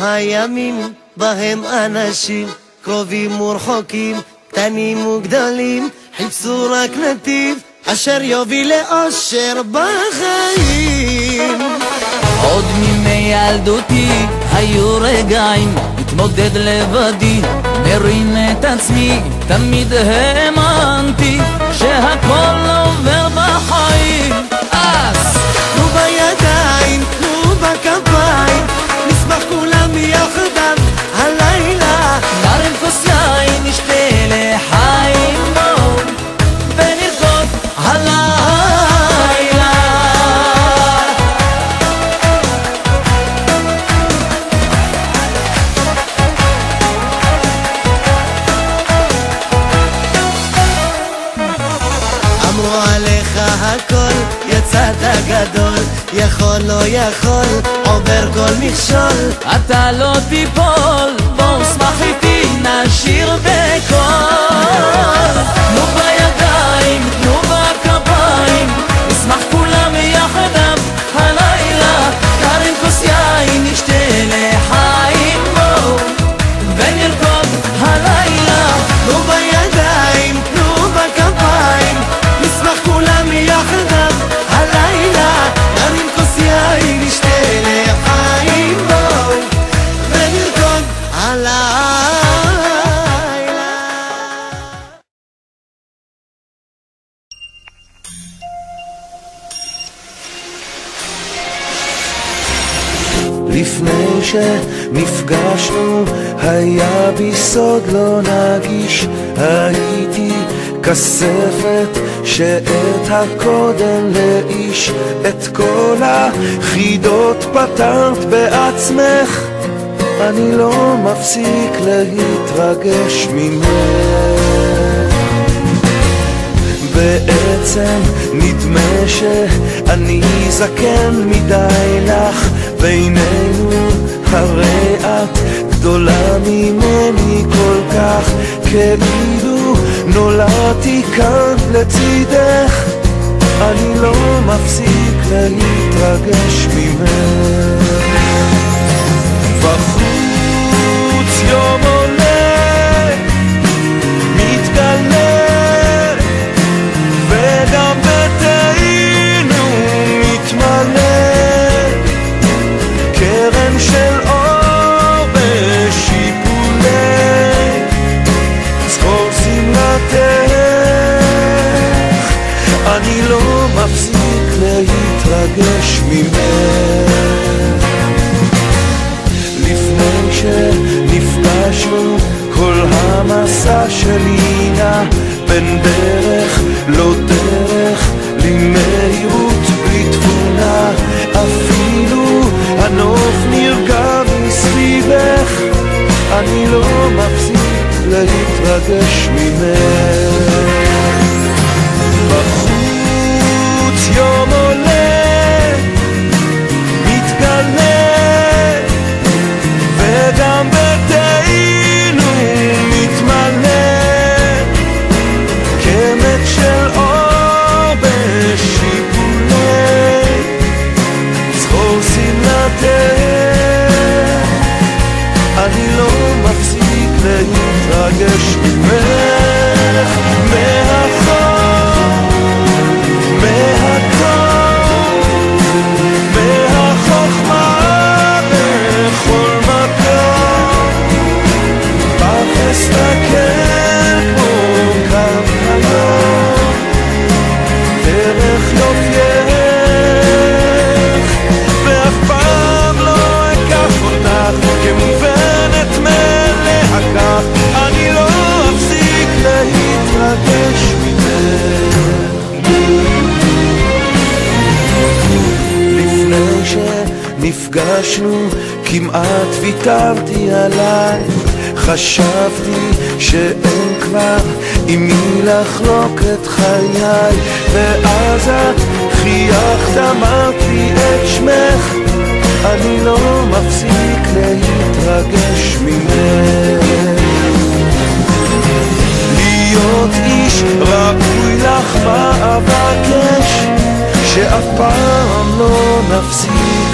הימים בהם אנשים קרובים ורחוקים, קטנים וגדולים, חיפשו רק נתיב אשר יוביל לאושר בחיים. עוד מימי ילדותי היו רגעים, מתמודד לבדי, מרים את עצמי, תמיד האמנתי שהכל עובר בחיים. אז תנו בידיים, תנו בכפיים, נשמח כולם יחדיו הלילה, נרים כוס יין, נשתה לחיים, בואו ונרקוד הלילה. אמרו עליך הכל, יצאת גדול, יכול לא יכול, עובר כל מכשול, אתה לא תיפול, בואו שמח איתי, נשיר בקול. תנו בידיים, תנו בכפיים, נשמח כולם יחדיו הלילה, נרים כוס יין, נשתה לחיים, בואו ונרקוד הלילה. תנו בידיים, תנו בכפיים, נשמח כולם יחדיו הלילה, נרים כוס יין, נשתה לחיים, בואו ונרקוד הלילה. לפני שנפגשנו היה בי סוד לא נגיש, הייתי כספת שאת הקודם לאיש, את כל החידות פתרת בעצמך, אני לא מפסיק להתרגש ממך. בעצם נדמה שאני זקן מדי לך, בינינו הרי את גדולה ממני כל כך, כאילו נולדתי כאן לצידך, אני לא מפסיק להתרגש ממך. בחוץ יום עולה מתגלה, וגם ביתנו מתמלא, קרן של אור בשיפולי, זכור שמלתך, אני לא מפסיק להתרגש ממך. לפני שנפגשנו כל המסע שלי נע בין דרך לא דרך, למהירות בלי תבונה, אפילו הנוף נרגע מסביבך, אני לא מפסיק להתרגש ממך. בחוץ יום עולה מתגלה, וגם ביתנו מתמלא, קמט של אור בשיפולי, זכור שמלתך, אני לא מפסיק להתרגש ממך. מהחור, מהטוב, מהחוכמה בכל מקום, בך אסתכל כמו קו היום, דרך יופייך, ואף פעם לא אקח אותך כמובנת מאליה כך, אני לא אפסיק להתרגש ממך. לפני שנפגשנו כמעט ויתרתי עליי, חשבתי שאין כבר עם מי לחלוק את חיי, ואז את חייכת, אמרתי את שמך, אני לא מפסיק להתרגש ממך. להיות איש ראוי לך מה אבקש, שאף פעם לא נפסיק